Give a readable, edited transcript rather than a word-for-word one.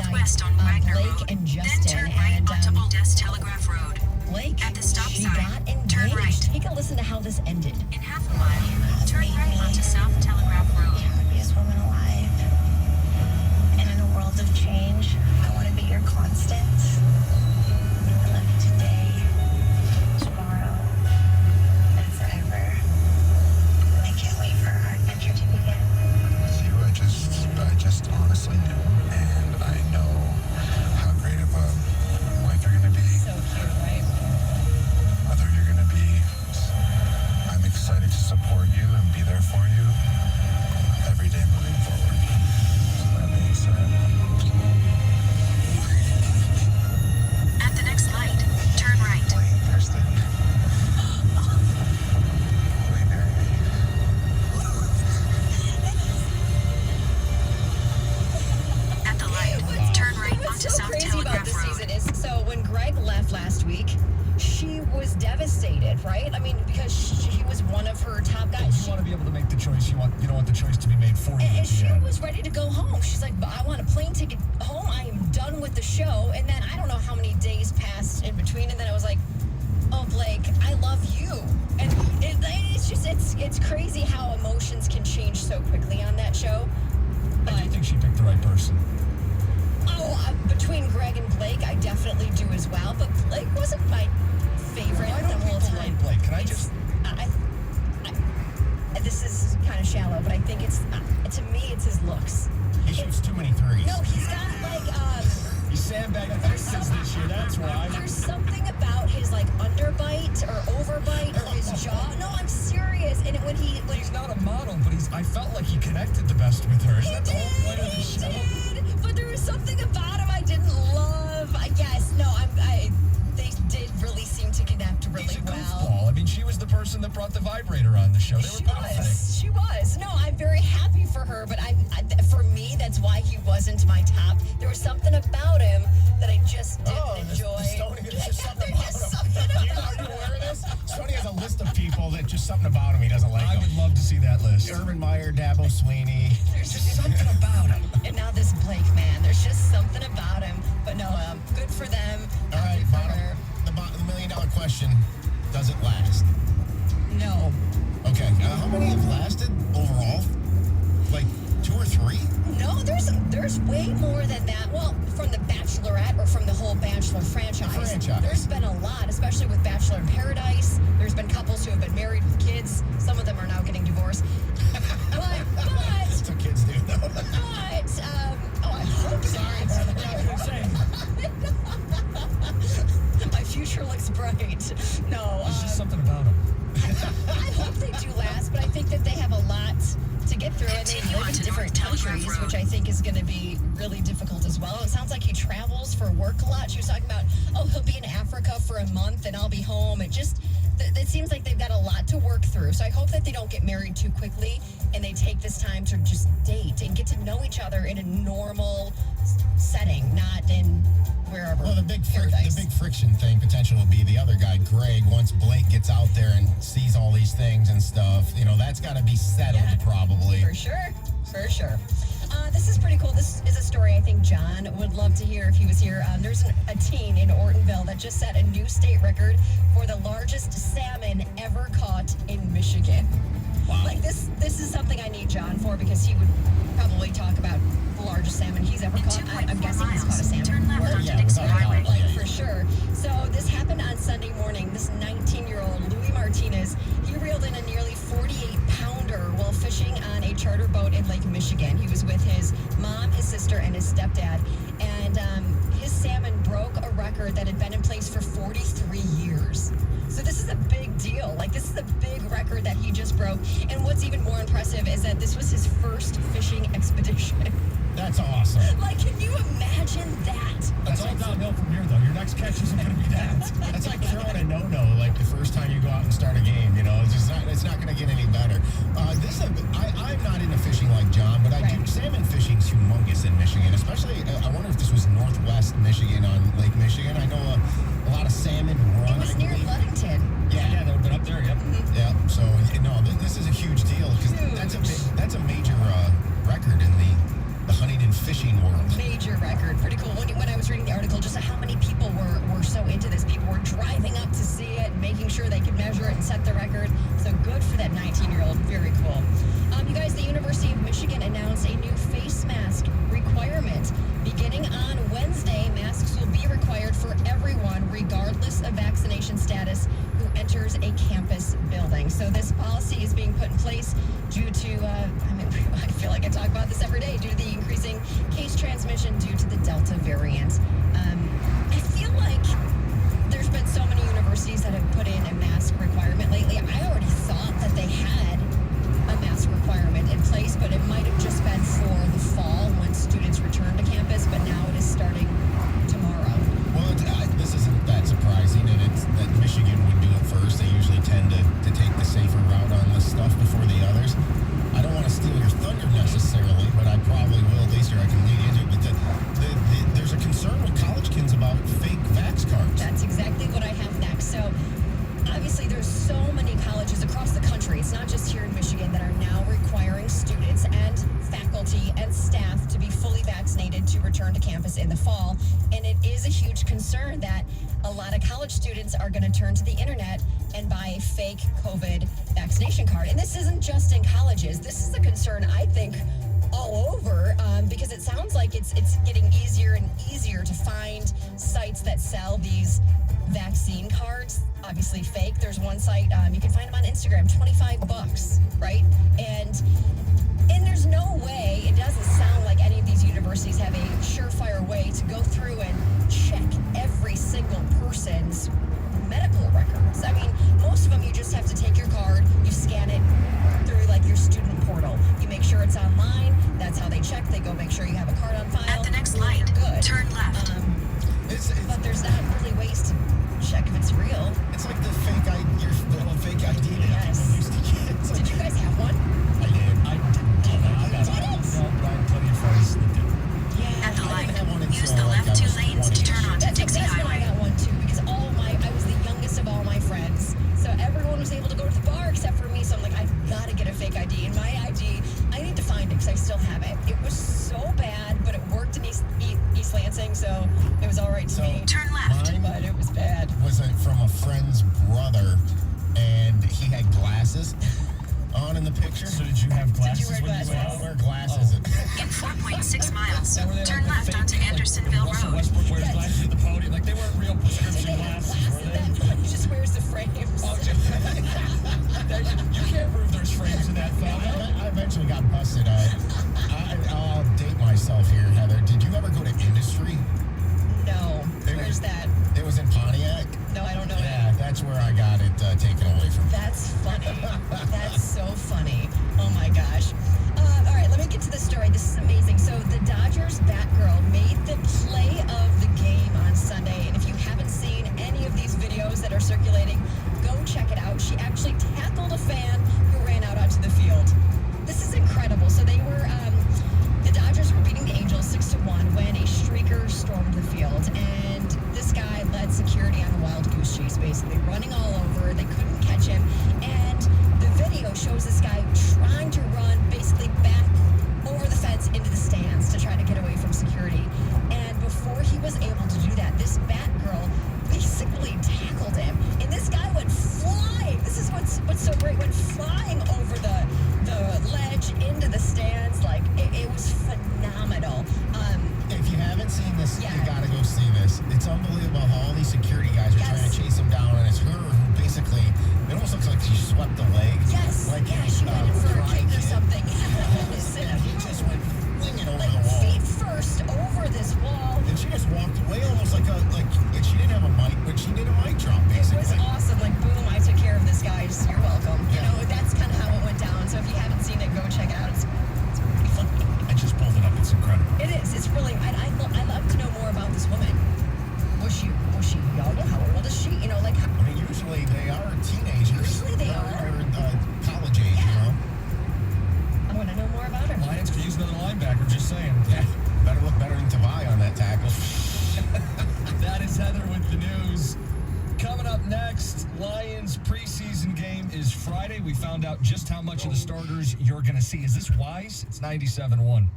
southwest on Wagner Blake Road, and then Justin, turn right and onto Old S Telegraph Road. Blake, At the stop she sign, got engaged. turn right. Take a listen to how this ended. In half a mile, turn right onto South Telegraph Road. Happiest woman alive. And in a world of change, I want to be your constant. I love you today, tomorrow, and forever. I can't wait for our adventure to begin. With you, I just honestly know, and I know how great of a wife you're gonna be. So cute, right? Mother you're gonna be. I'm excited to support you and be there for you every day moving forward. So that being said, At the next light, turn right. Blaine, Kirsten, will you marry me? At the light, turn right What's onto so South crazy about Telegraph this Road. season is, so when Greg left last week, she was devastated, right? I mean, because he was one of her top guys. You want to be able to make the choice. You don't want the choice to be made for you. And at the she end. was ready to go home. She's like, I want a plane ticket home. I am done with the show. And then I don't know how many days passed in between. And then I was like, oh, Blake, I love you. And it's crazy how emotions can change so quickly on that show. I But do think she picked the right person. between Greg and Blake, I definitely do as well. But Blake wasn't my favorite Why the don't whole people time. like Blake? Can I It's- just... this is kind of shallow, but I think it's to me it's his looks. He shoots too many threes. No, he's got like He's sandbagging fences this year, that's why. there's something about his like underbite or overbite or his jaw. No, I'm serious. And when He's not a model, but I felt like he connected the best with her. Isn't that the whole point of the show? did, but there was something about him I didn't love. I guess no, they did really seem to connect really He's a well. goofball. I mean, she was the person that brought the vibrator on the show. They were perfect. She was. No, I'm very happy for her, but for me, that's why he wasn't my top. There was something about him that I just didn't enjoy. There's just something There's just about him. something You're about not aware of this? Stoney has a list of people that just something about him he doesn't like. I would love to see that list. Urban Meyer, Dabo Sweeney. There's Just something about him. And now this Blake man, there's just something about him. But no, good for them. All right, Happy for bottom. her. The $1 million question. Does it last? No. Okay. How many have lasted overall? Like 2 or 3? No, there's way more than that. Well, from the Bachelorette or from the whole Bachelor franchise. There's been a lot, especially with Bachelor in Paradise. There's been couples who have been married with kids. Some of them are now getting divorced. But That's what kids do, though. I hope Sorry. my future looks bright. No, There's just something about him. I hope they do last, but I think that they have a lot to get through, and they Continue live on in to different North Telegraph countries, Road. which I think is going to be really difficult as well. It sounds like he travels for work a lot. She was talking about, he'll be in Africa for a month, and I'll be home. It seems like they've got a lot to work through. So I hope that they don't get married too quickly, and they take this time to just date and get to know each other in a normal setting, not in wherever. Well, the big paradise. friction thing potential would be the other guy, Greg. Once Blake gets out there and sees all these things and stuff, that's got to be settled probably. For sure. This is pretty cool. This is a story I think John would love to hear if he was here. There's a teen in Ortonville that just set a new state record for the largest salmon ever caught in Michigan. Wow. Like this is something I need John for, because he would probably talk about the largest salmon he's ever In caught. I'm 2.4 guessing he's caught a miles, salmon. turn left Or- onto Yeah, Dixon without a doubt. Highway. like Yeah. for sure. So this happened on Sunday morning. This 19-year-old Louis Martinez, he reeled in a nearly 48-pounder while fishing on a charter boat in Lake Michigan. He was with his mom, his sister, and his stepdad. And his salmon broke a record that had been in place for 43 years. So this is a big deal. Like, this is a big record that he just broke. And what's even more impressive is that this was his first fishing expedition. That's awesome. Like, can you imagine that? That's all downhill from here, though. Your next catch isn't going to be that. That's like throwing a no-no, like the first time you go out and start a game. It's not going to get any better. I'm not into fishing like John, but I do. Right. Salmon fishing's humongous in Michigan, especially. I wonder if this was Northwest Michigan on Lake Michigan. I know a lot of salmon run. It was I near believe. Ludington. Yeah, they've been up there, yep. Yeah. So this is a huge deal because that's a major record in the hunting and fishing world. Major record. Pretty policy is being put in place due to, I feel like I talk about this every day, due to the increasing case transmission due to the Delta variant. I feel like there's been so many universities that have put in a mask requirement lately. I already thought that they had a mask requirement in place, but it might have just been for the fall when students return to campus, but now it is starting tomorrow. Well, this isn't that surprising, and it's that Michigan would do it first. They usually tend to take the safer route on this stuff before the others. I don't want to steal your thunder necessarily, but I probably will. At least, or I can lead into it. But there's a concern with college kids about fake vax cards. That's exactly what I have next. So, obviously, there's so many colleges across the country. It's not just here in Michigan that are now requiring students and faculty and staff to be fully vaccinated to return to campus in the fall. And it is a huge concern that a lot of college students are going to turn to the internet and buy a fake COVID vaccination card. And this isn't just in colleges. This is a concern, I think, all over, because it sounds like it's getting easier and easier to find sites that sell these vaccine cards, obviously fake. There's one site, you can find them on Instagram, $25, right? And there's no way, it doesn't sound like any of these universities have a surefire way to go through and check every single person's medical records. I mean, most of them you just have to take your card, you scan it through like your student portal. You make sure it's online. That's how they check. They go make sure you have a card on file. At the next You're light, good. turn left. But there's not really ways to check if it's real. It's like the fake ID, the little fake ID that Yes. people used to get. It's like, Did you guys have one? I did. I got Did it? No, but I have plenty of friends that do. Yeah. At the I light, didn't have one use until, the like, left I two was lanes to 20. turn onto Dixie That's when I Highway. got one too, because I was the youngest of all my friends. So everyone was able to go to the bar except for me. So I'm like, I've got to get a fake ID. And my ID, I need to find it because I still have it. It was so bad, but it worked in East Lansing, so it was all right to So, me. Turn left. Mine But it was bad. was from a friend's brother, and he had glasses on in the picture. So did you have glasses wear when you glasses? went I out? wear glasses. In 4.6 miles, Or were they turn like the left fake, onto like, Andersonville Russell Road. Westbrook wears Yes. glasses at the podium. Like, they weren't real Did prescription they have glasses, were glasses they? then? He just wears the frames. You can't prove there's frames in that photo. I eventually got busted. I'll date myself here, Heather. Did you ever go to Industry? No. They Where's were- that? It was in Pontiac. No, I don't know. Yeah, that's where I got it taken away from me. That's funny. That's so funny. Oh my gosh. All right, let me get to the story. This is amazing. So the Dodgers Batgirl made the play of the game on Sunday. And if you haven't seen any of these videos that are circulating, go check it out. She actually tackled a fan who ran out onto the field. This is incredible. So they were, the Dodgers were beating the Angels 6-1 when a streaker stormed the field. And this guy led security on a wild goose chase, basically running all over. They couldn't catch him. And the video shows this guy trying to run basically back over the fence into the stands to try to get away from security. And before he was able to do that, this Batgirl basically tackled him. And this guy went flying. This is what's so great. Went flying over the ledge into the stands. Like, it was phenomenal. If you haven't seen this, Yeah. you gotta go see this. It's unbelievable how all these security guys are Yes. trying to chase him down, and it's her who basically, it almost looks like she swept the leg. Yes. Like Yeah, she went in for a Karate kick or Kid. something. Yeah, he just went winging over Like the wall. feet first over this wall. And she just walked away almost like she didn't have a mic, but she did a mic drop, It basically. was awesome. Like, boom, I took care of this guy. Just, you're welcome. You Yeah. know, that's kind of how it went down. So if you haven't seen it, go check it out. It's pretty funny. I just pulled it up. It's incredible. It is. It's really. I'd love to know more about this woman. Was she young? How old is she? You know, like. I mean, usually they are teenagers. Usually they Or, are. college age, you know? I want to know more about her. Lions could use another linebacker, just saying. Yeah, better look better than Tavai on that tackle. That is Heather with the news. Coming up next, Lions preseason game is Friday. We found out just how much of the starters you're going to see. Is this wise? It's 97-1.